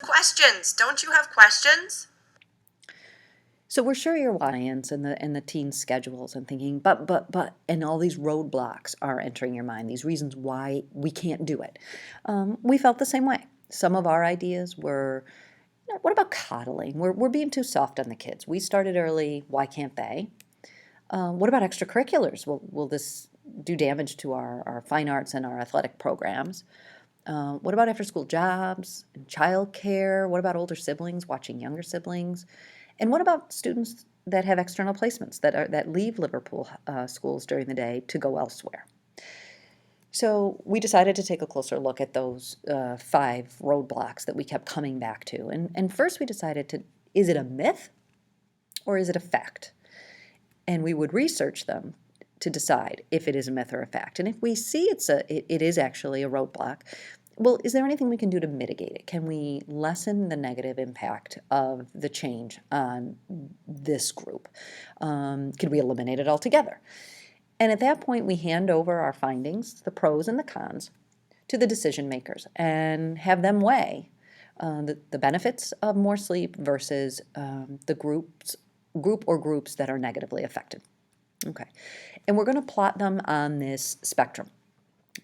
Questions. Don't you have questions? So we're sure your audience and the teen schedules and thinking, but, and all these roadblocks are entering your mind, these reasons why we can't do it. We felt the same way. Some of our ideas were, what about coddling? We're being too soft on the kids. We started early, why can't they? What about extracurriculars? Will this do damage to our fine arts and our athletic programs? What about after school jobs and childcare? What about older siblings watching younger siblings? And what about students that have external placements that leave Liverpool schools during the day to go elsewhere? So we decided to take a closer look at those 5 roadblocks that we kept coming back to. And first we decided is it a myth or is it a fact? And we would research them to decide if it is a myth or a fact. And if we see it is actually a roadblock, well, is there anything we can do to mitigate it? Can we lessen the negative impact of the change on this group? Could we eliminate it altogether? And at that point, we hand over our findings, the pros and the cons, to the decision makers and have them weigh the benefits of more sleep versus the group or groups that are negatively affected. Okay, and we're going to plot them on this spectrum.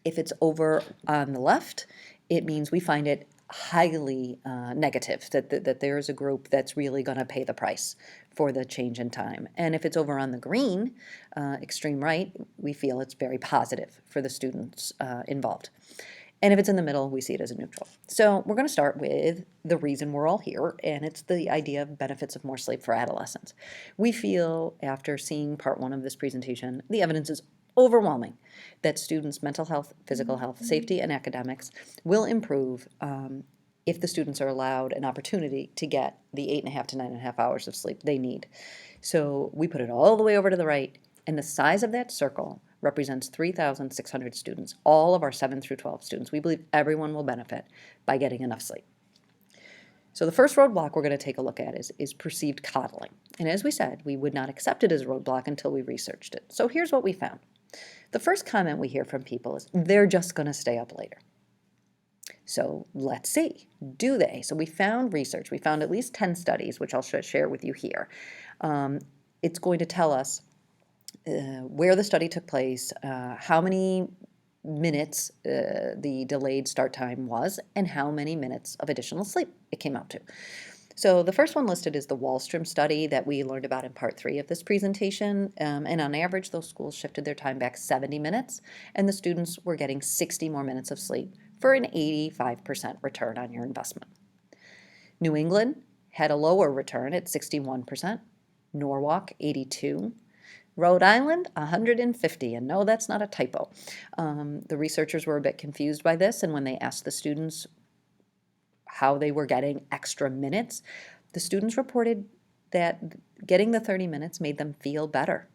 If it's over on the left, it means we find it highly negative, that there is a group that's really going to pay the price for the change in time. And if it's over on the green, extreme right, we feel it's very positive for the students involved. And if it's in the middle, we see it as a neutral. So we're going to start with the reason we're all here, and it's the idea of benefits of more sleep for adolescents. We feel, after seeing part 1 of this presentation, the evidence is overwhelming that students' mental health, physical health, safety, and academics will improve if the students are allowed an opportunity to get the 8.5 to 9.5 hours of sleep they need. So we put it all the way over to the right, and the size of that circle represents 3,600 students, all of our 7 through 12 students. We believe everyone will benefit by getting enough sleep. So the first roadblock we're going to take a look at is perceived coddling. And as we said, we would not accept it as a roadblock until we researched it. So here's what we found. The first comment we hear from people is, they're just going to stay up later. So let's see, do they? So we found research. We found at least 10 studies, which I'll share with you here. It's going to tell us where the study took place, how many minutes the delayed start time was, and how many minutes of additional sleep it came out to. So the first one listed is the Wallstrom study that we learned about in part 3 of this presentation. And on average, those schools shifted their time back 70 minutes, and the students were getting 60 more minutes of sleep for an 85% return on your investment. New England had a lower return at 61%, Norwalk 82%, Rhode Island, 150, and no, that's not a typo. The researchers were a bit confused by this, and when they asked the students how they were getting extra minutes, the students reported that getting the 30 minutes made them feel better,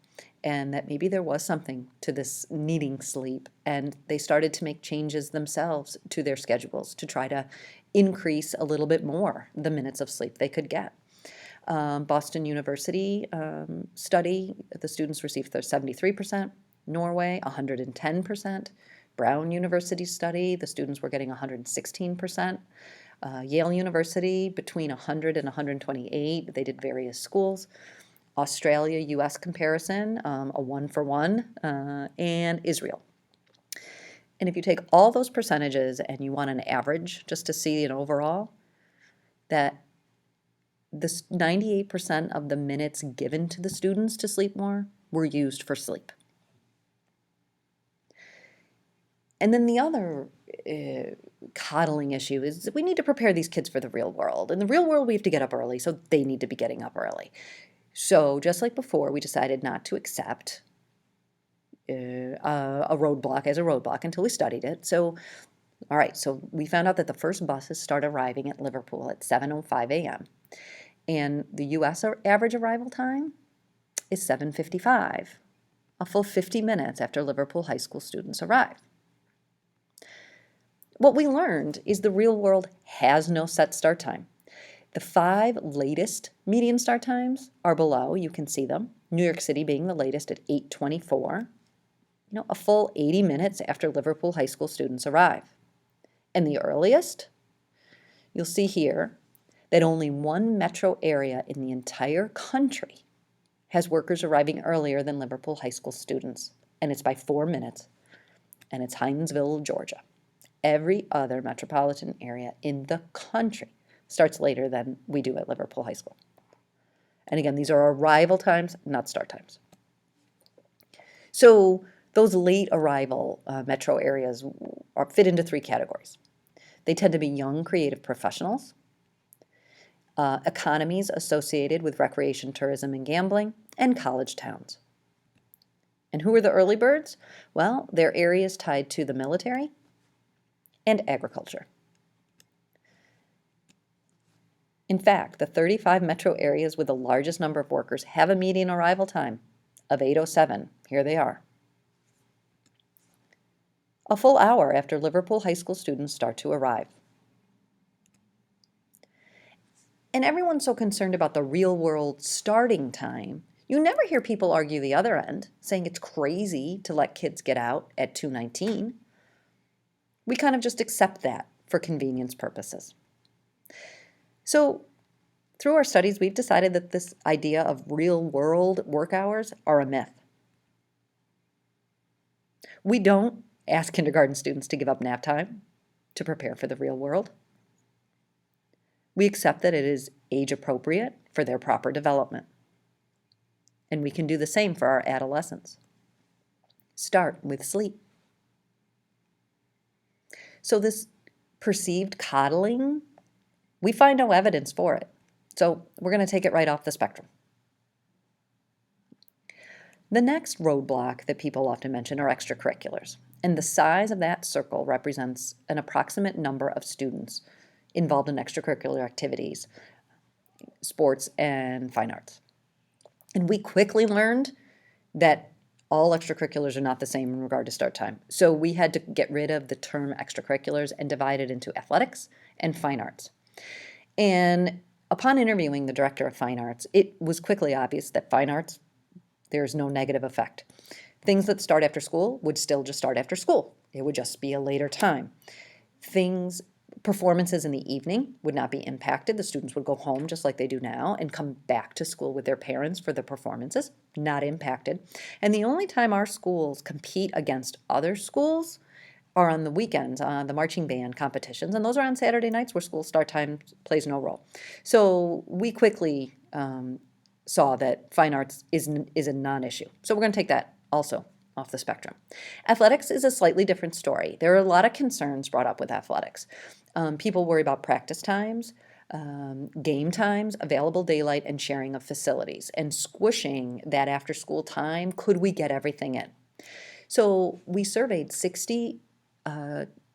and that maybe there was something to this needing sleep, and they started to make changes themselves to their schedules to try to increase a little bit more the minutes of sleep they could get. Boston University study, the students received 73%, Norway 110%, Brown University study, the students were getting 116%, Yale University between 100 and 128, they did various schools, Australia-US comparison, a 1-for-1, and Israel. And if you take all those percentages and you want an average just to see an overall, that this 98% of the minutes given to the students to sleep more were used for sleep. And then the other coddling issue is that we need to prepare these kids for the real world. In the real world, we have to get up early, so they need to be getting up early. So just like before, we decided not to accept a roadblock as a roadblock until we studied it. So, all right, so we found out that the first buses start arriving at Liverpool at 7:05 a.m. And the U.S. average arrival time is 7:55, a full 50 minutes after Liverpool high school students arrive. What we learned is the real world has no set start time. The 5 latest median start times are below. You can see them. New York City being the latest at 8:24, a full 80 minutes after Liverpool high school students arrive. And the earliest, You'll see here that only one metro area in the entire country has workers arriving earlier than Liverpool High School students, and it's by 4 minutes, and it's Hinesville, Georgia. Every other metropolitan area in the country starts later than we do at Liverpool High School. And again, these are arrival times, not start times. So those late arrival metro areas fit into 3 categories. They tend to be young creative professionals, economies associated with recreation, tourism, and gambling, and college towns. And who are the early birds? Well, they're areas tied to the military and agriculture. In fact, the 35 metro areas with the largest number of workers have a median arrival time of 8:07. Here they are. A full hour after Liverpool High School students start to arrive. And everyone's so concerned about the real world starting time, you never hear people argue the other end, saying it's crazy to let kids get out at 2:19. We kind of just accept that for convenience purposes. So through our studies, we've decided that this idea of real world work hours are a myth. We don't ask kindergarten students to give up nap time to prepare for the real world. We accept that it is age appropriate for their proper development. And we can do the same for our adolescents. Start with sleep. So this perceived coddling, we find no evidence for it. So we're going to take it right off the spectrum. The next roadblock that people often mention are extracurriculars. And the size of that circle represents an approximate number of students involved in extracurricular activities, sports, and fine arts. And we quickly learned that all extracurriculars are not the same in regard to start time. So we had to get rid of the term extracurriculars and divide it into athletics and fine arts. And upon interviewing the director of fine arts, it was quickly obvious that fine arts, there's no negative effect. Things that start after school would still just start after school. It would just be a later time. Performances in the evening would not be impacted. The students would go home just like they do now and come back to school with their parents for the performances, not impacted. And the only time our schools compete against other schools are on the weekends, the marching band competitions, and those are on Saturday nights where school start time plays no role. So we quickly saw that fine arts is a non-issue. So we're going to take that also off the spectrum. Athletics is a slightly different story. There are a lot of concerns brought up with athletics. People worry about practice times, game times, available daylight, and sharing of facilities, and squishing that after school time. Could we get everything in? So we surveyed 60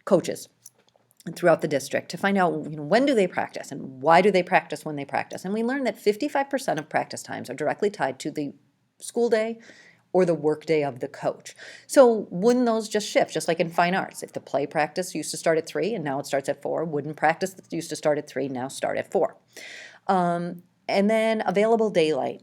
coaches throughout the district to find out, when do they practice and why do they practice when they practice. And we learned that 55% of practice times are directly tied to the school day or the work day of the coach. So wouldn't those just shift, just like in fine arts? If the play practice used to start at 3 and now it starts at 4, wouldn't practice that used to start at 3 now start at 4? And then available daylight.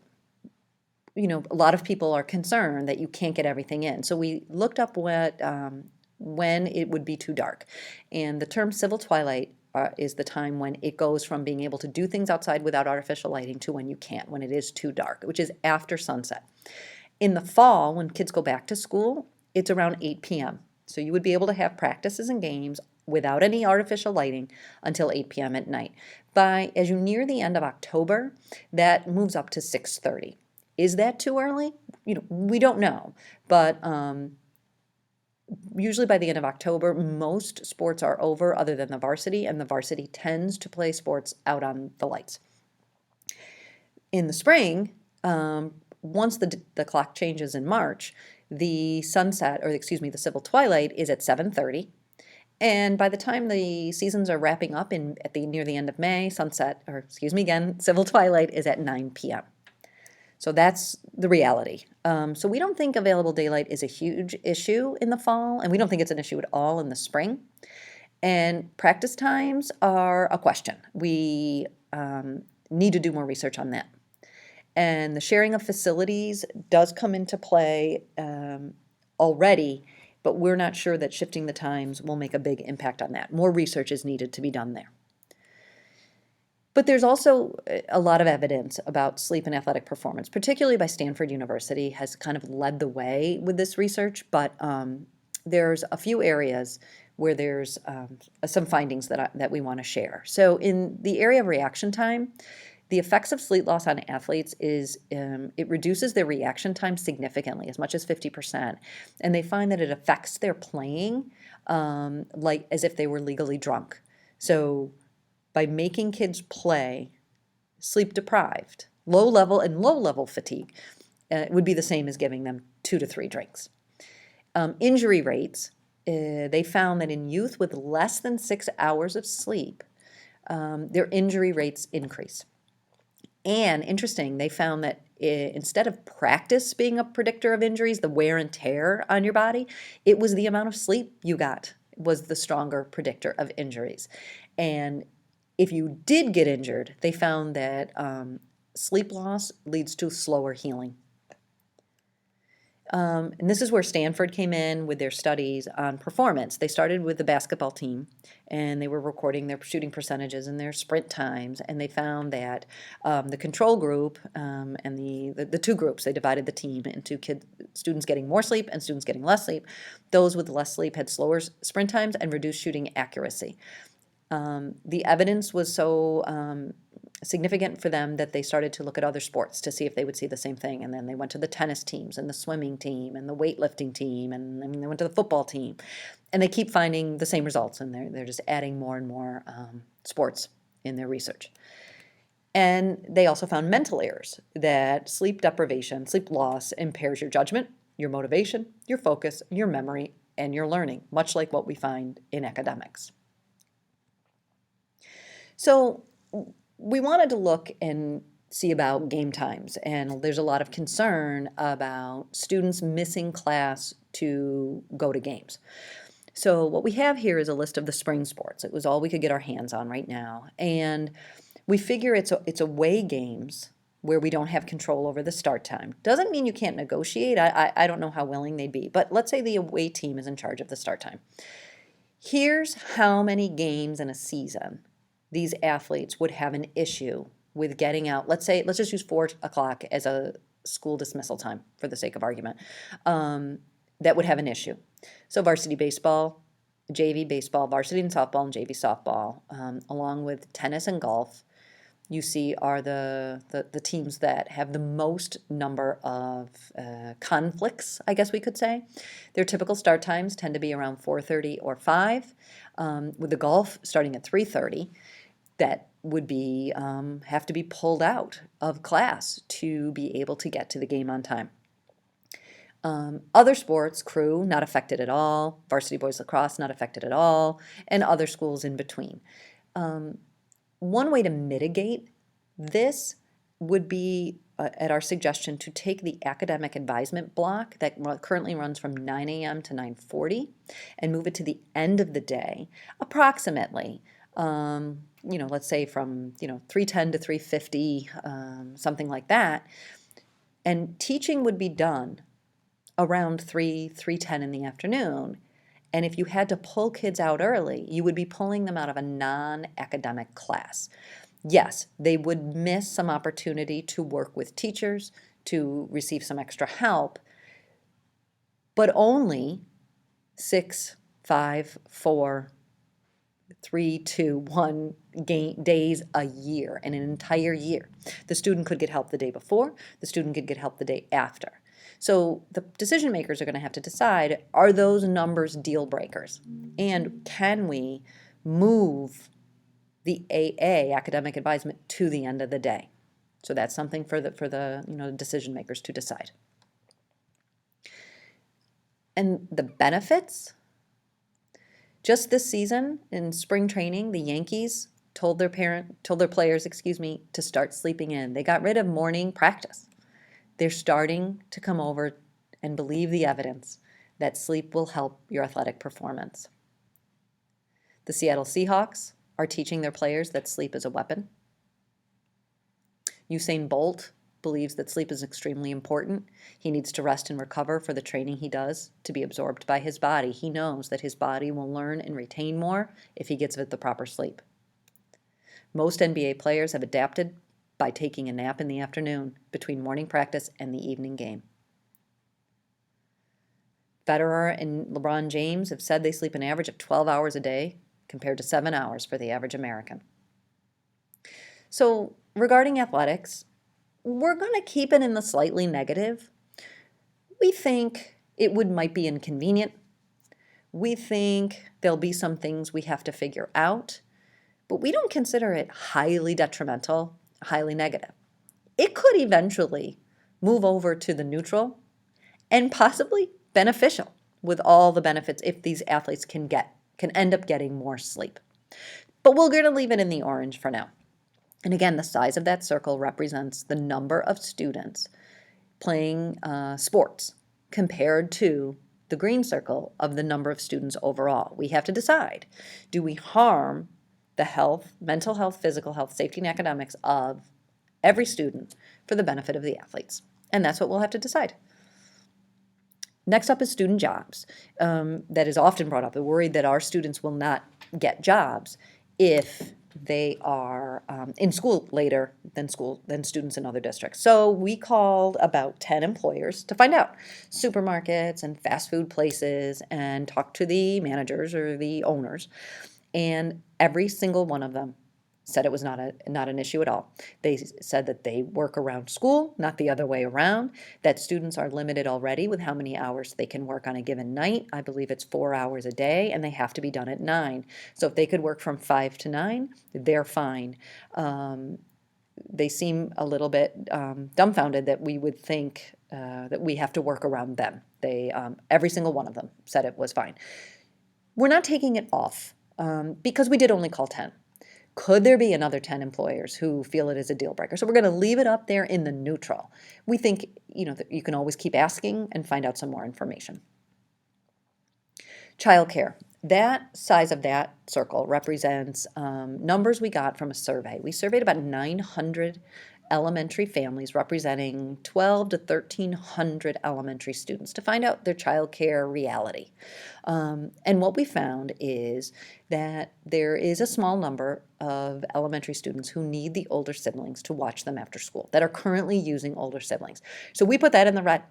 A lot of people are concerned that you can't get everything in. So we looked up when it would be too dark. And the term civil twilight is the time when it goes from being able to do things outside without artificial lighting to when you can't, when it is too dark, which is after sunset. In the fall, when kids go back to school, it's around 8 p.m. So you would be able to have practices and games without any artificial lighting until 8 p.m. at night. As you near the end of October, that moves up to 6:30. Is that too early? We don't know. But usually by the end of October, most sports are over other than the varsity, and the varsity tends to play sports out on the lights. In the spring, once the clock changes in March, the civil twilight is at 7:30. And by the time the seasons are wrapping up near the end of May, civil twilight is at 9 p.m. So that's the reality. So we don't think available daylight is a huge issue in the fall, and we don't think it's an issue at all in the spring. And practice times are a question. We need to do more research on that. And the sharing of facilities does come into play already, but we're not sure that shifting the times will make a big impact on that. More research is needed to be done there. But there's also a lot of evidence about sleep and athletic performance, particularly by Stanford University has kind of led the way with this research, but there's a few areas where there's some findings that we want to share. So in the area of reaction time, the effects of sleep loss on athletes is it reduces their reaction time significantly, as much as 50%. And they find that it affects their playing like as if they were legally drunk. So by making kids play sleep deprived, low level fatigue would be the same as giving them 2 to 3 drinks. Injury rates, they found that in youth with less than 6 hours of sleep, their injury rates increase. And interesting, they found that instead of practice being a predictor of injuries, the wear and tear on your body, it was the amount of sleep you got was the stronger predictor of injuries. And if you did get injured, they found that sleep loss leads to slower healing. And this is where Stanford came in with their studies on performance. They started with the basketball team, and they were recording their shooting percentages and their sprint times, and they found that the control group and the two groups, they divided the team into students getting more sleep and students getting less sleep. Those with less sleep had slower sprint times and reduced shooting accuracy. The evidence was so significant for them that they started to look at other sports to see if they would see the same thing. And then they went to the tennis teams and the swimming team and the weightlifting team, and they went to the football team. And they keep finding the same results, and they're just adding more and more sports in their research. And they also found mental errors, that sleep deprivation, sleep loss impairs your judgment, your motivation, your focus, your memory, and your learning, much like what we find in academics. So we wanted to look and see about game times, and there's a lot of concern about students missing class to go to games. So what we have here is a list of the spring sports. It was all we could get our hands on right now, and we figure it's away games where we don't have control over the start time. Doesn't mean you can't negotiate. I don't know how willing they'd be, but let's say the away team is in charge of the start time. Here's how many games in a season these athletes would have an issue with getting out. Let's just use 4 o'clock as a school dismissal time for the sake of argument. That would have an issue. So varsity baseball, JV baseball, varsity and softball, and JV softball, along with tennis and golf, you see are the teams that have the most number of conflicts, I guess we could say. Their typical start times tend to be around 4:30 or 5, with the golf starting at 3:30. That would be have to be pulled out of class to be able to get to the game on time. Other sports, crew, not affected at all. Varsity boys lacrosse, not affected at all. And other schools in between. One way to mitigate this would be, at our suggestion, to take the academic advisement block that currently runs from 9 a.m. to 9:40 and move it to the end of the day, approximately. Let's say from 3:10 to 3:50, something like that. And teaching would be done around 3:10 in the afternoon. And if you had to pull kids out early, you would be pulling them out of a non-academic class. Yes, they would miss some opportunity to work with teachers, to receive some extra help, but only 6, 5, 4, 3, 2, 1 days a year, in an entire year. The student could get help the day before, the student could get help the day after. So the decision makers are going to have to decide, are those numbers deal breakers? And can we move the AA, academic advisement, to the end of the day? So that's something for the decision makers to decide. And the benefits? Just this season in spring training, the Yankees told their players, to start sleeping in. They got rid of morning practice. They're starting to come over and believe the evidence that sleep will help your athletic performance. The Seattle Seahawks are teaching their players that sleep is a weapon. Usain Bolt believes that sleep is extremely important. He needs to rest and recover for the training he does to be absorbed by his body. He knows that his body will learn and retain more if he gets it the proper sleep. Most NBA players have adapted by taking a nap in the afternoon between morning practice and the evening game. Federer and LeBron James have said they sleep an average of 12 hours a day compared to 7 hours for the average American. So regarding athletics, we're going to keep it in the slightly negative. We think it might be inconvenient. We think there'll be some things we have to figure out, but we don't consider it highly detrimental, highly negative. It could eventually move over to the neutral and possibly beneficial with all the benefits if these athletes can end up getting more sleep. But we're going to leave it in the orange for now. And again, the size of that circle represents the number of students playing sports compared to the green circle of the number of students overall. We have to decide, do we harm the health, mental health, physical health, safety, and academics of every student for the benefit of the athletes? And that's what we'll have to decide. Next up is student jobs. That is often brought up. We're worried that our students will not get jobs if they are in school later than students in other districts. So we called about 10 employers to find out, supermarkets and fast food places, and talked to the managers or the owners. And every single one of them said it was not an issue at all. They said that they work around school, not the other way around, that students are limited already with how many hours they can work on a given night. I believe it's 4 hours a day, and they have to be done at 9. So if they could work from 5 to 9, they're fine. They seem a little bit dumbfounded that we would think that we have to work around them. Every single one of them said it was fine. We're not taking it off because we did only call 10. Could there be another 10 employers who feel it is a deal breaker? So we're going to leave it up there in the neutral. We think, that you can always keep asking and find out some more information. Childcare. That size of that circle represents numbers we got from a survey. We surveyed about 900 elementary families representing 12 to 1,300 elementary students to find out their childcare reality. And what we found is that there is a small number of elementary students who need the older siblings to watch them after school, that are currently using older siblings. So we put that in the red.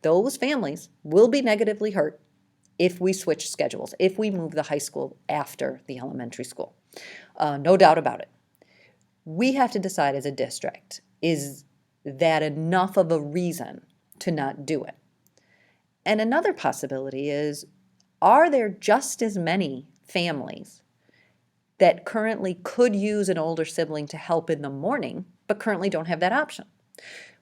Those families will be negatively hurt if we switch schedules, if we move the high school after the elementary school. No doubt about it. We have to decide as a district, is that enough of a reason to not do it? And another possibility is, are there just as many families that currently could use an older sibling to help in the morning, but currently don't have that option?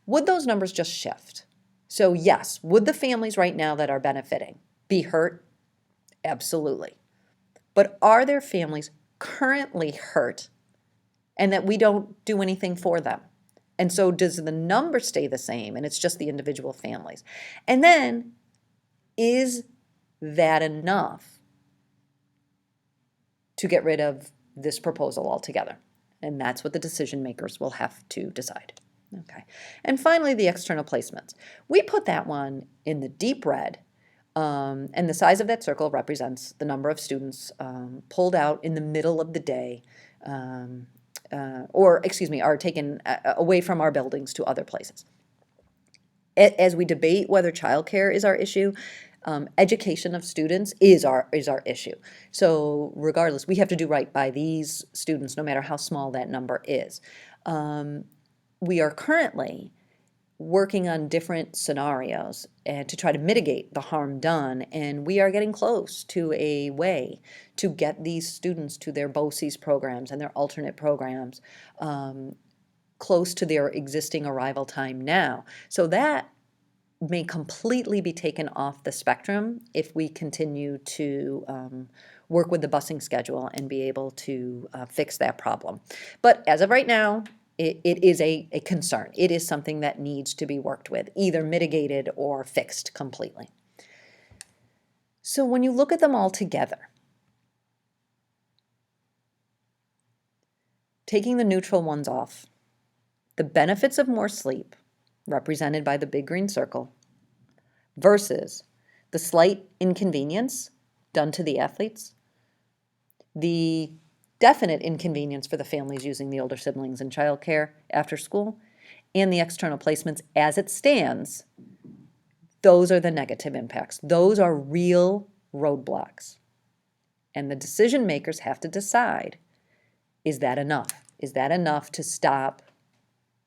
Would those numbers just shift? So yes, would the families right now that are benefiting be hurt? Absolutely. But are there families currently hurt and that we don't do anything for them? And so does the number stay the same and it's just the individual families? And then, is that enough to get rid of this proposal altogether? And that's what the decision makers will have to decide. Okay. And finally, the external placements. We put that one in the deep red, and the size of that circle represents the number of students pulled out in the middle of the day, are taken away from our buildings to other places. As we debate whether childcare is our issue, education of students is our issue. So regardless, we have to do right by these students, no matter how small that number is. We are currently working on different scenarios and to try to mitigate the harm done, and we are getting close to a way to get these students to their BOCES programs and their alternate programs close to their existing arrival time now. So that may completely be taken off the spectrum if we continue to work with the busing schedule and be able to fix that problem. But as of right now, it is a concern. It is something that needs to be worked with, either mitigated or fixed completely. So when you look at them all together, taking the neutral ones off, the benefits of more sleep, represented by the big green circle, versus the slight inconvenience done to the athletes, the definite inconvenience for the families using the older siblings in childcare after school, and the external placements as it stands, those are the negative impacts. Those are real roadblocks. And the decision makers have to decide, is that enough? Is that enough to stop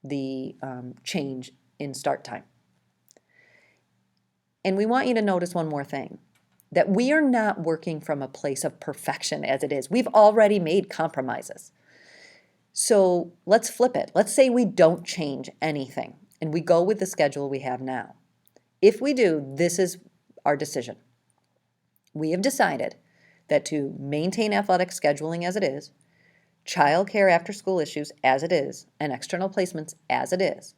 the change in start time? And we want you to notice one more thing, that we are not working from a place of perfection as it is. We've already made compromises. So let's flip it. Let's say we don't change anything and we go with the schedule we have now. If we do, this is our decision. We have decided that to maintain athletic scheduling as it is, childcare after school issues as it is, and external placements as it is,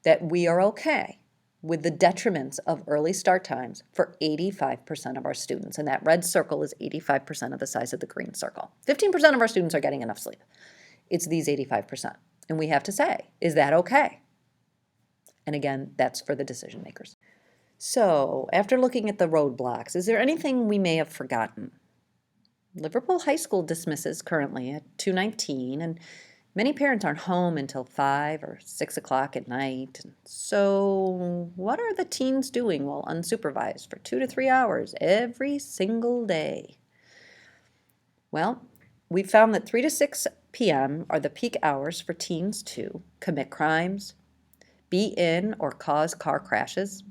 that we are okay with the detriments of early start times for 85% of our students. And that red circle is 85% of the size of the green circle. 15% of our students are getting enough sleep. It's these 85%. And we have to say, is that okay? And again, that's for the decision makers. So after looking at the roadblocks, is there anything we may have forgotten? Liverpool High School dismisses currently at 2:19, and many parents aren't home until 5 or 6 o'clock at night. So what are the teens doing while unsupervised for 2 to 3 hours every single day? Well, we found that 3 to 6 p.m. are the peak hours for teens to commit crimes, be in or cause car crashes,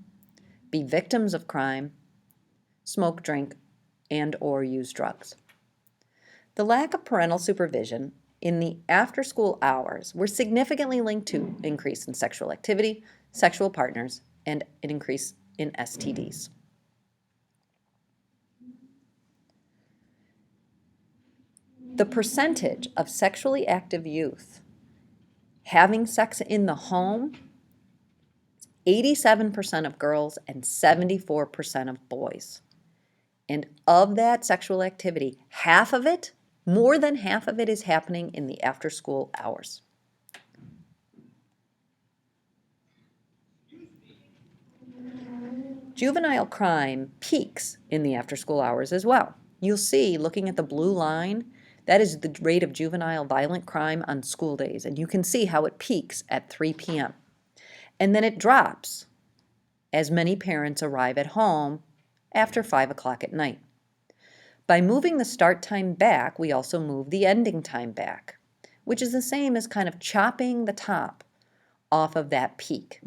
be victims of crime, smoke, drink, and or use drugs. The lack of parental supervision in the after-school hours were significantly linked to increase in sexual activity, sexual partners, and an increase in STDs. The percentage of sexually active youth having sex in the home, 87% of girls and 74% of boys. And of that sexual activity, half of it, more than half of it, is happening in the after-school hours. Juvenile crime peaks in the after-school hours as well. You'll see, looking at the blue line, that is the rate of juvenile violent crime on school days, and you can see how it peaks at 3 p.m. And then it drops as many parents arrive at home after 5 o'clock at night. By moving the start time back, we also move the ending time back, which is the same as kind of chopping the top off of that peak.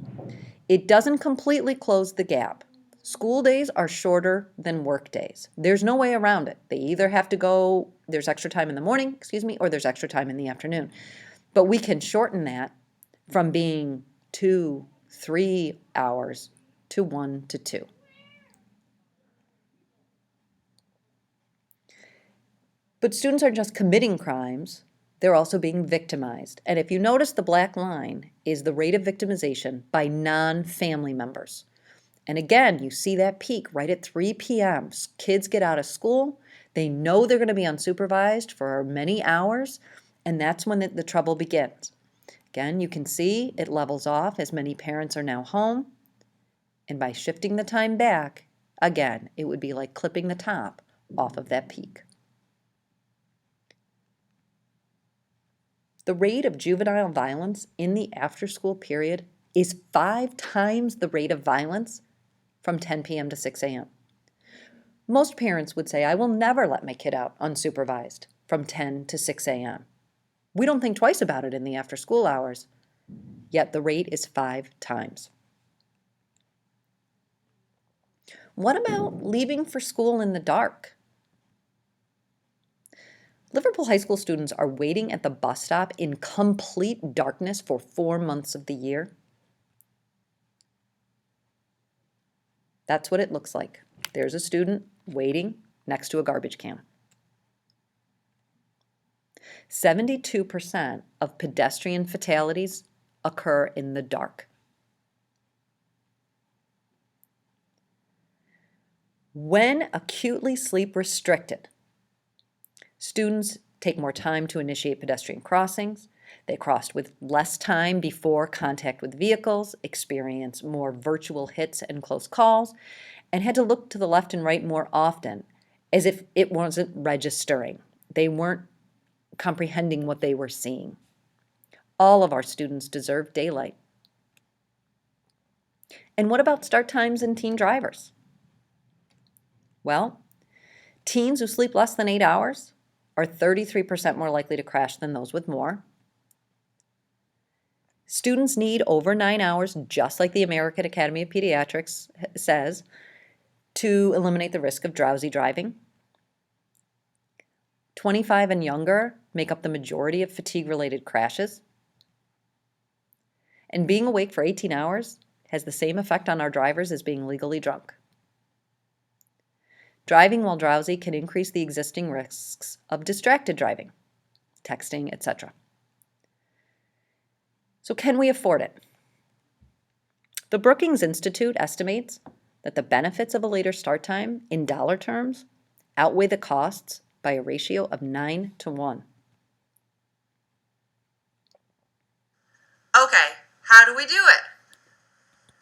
It doesn't completely close the gap. School days are shorter than work days. There's no way around it. They either have to go, there's extra time in the morning, or there's extra time in the afternoon. But we can shorten that from being 2-3 hours to 1 to 2. But students aren't just committing crimes, they're also being victimized. And if you notice, the black line is the rate of victimization by non-family members. And again, you see that peak right at 3 p.m. Kids get out of school, they know they're going to be unsupervised for many hours, and that's when the trouble begins. Again, you can see it levels off as many parents are now home, and by shifting the time back, again, it would be like clipping the top off of that peak. The rate of juvenile violence in the after-school period is 5 times the rate of violence from 10 p.m. to 6 a.m. Most parents would say, I will never let my kid out unsupervised from 10 to 6 a.m. We don't think twice about it in the after-school hours, yet the rate is 5 times. What about leaving for school in the dark? Liverpool High School students are waiting at the bus stop in complete darkness for 4 months of the year. That's what it looks like. There's a student waiting next to a garbage can. 72% of pedestrian fatalities occur in the dark. When acutely sleep restricted, students take more time to initiate pedestrian crossings. They crossed with less time before contact with vehicles, experience more virtual hits and close calls, and had to look to the left and right more often, as if it wasn't registering. They weren't comprehending what they were seeing. All of our students deserve daylight. And what about start times and teen drivers? Well, teens who sleep less than 8 hours are 33% more likely to crash than those with more. Students need over 9 hours, just like the American Academy of Pediatrics says, to eliminate the risk of drowsy driving. 25 and younger make up the majority of fatigue-related crashes. And being awake for 18 hours has the same effect on our drivers as being legally drunk. Driving while drowsy can increase the existing risks of distracted driving, texting, etc. So can we afford it? The Brookings Institute estimates that the benefits of a later start time in dollar terms outweigh the costs by a ratio of 9 to 1. Okay, how do we do it?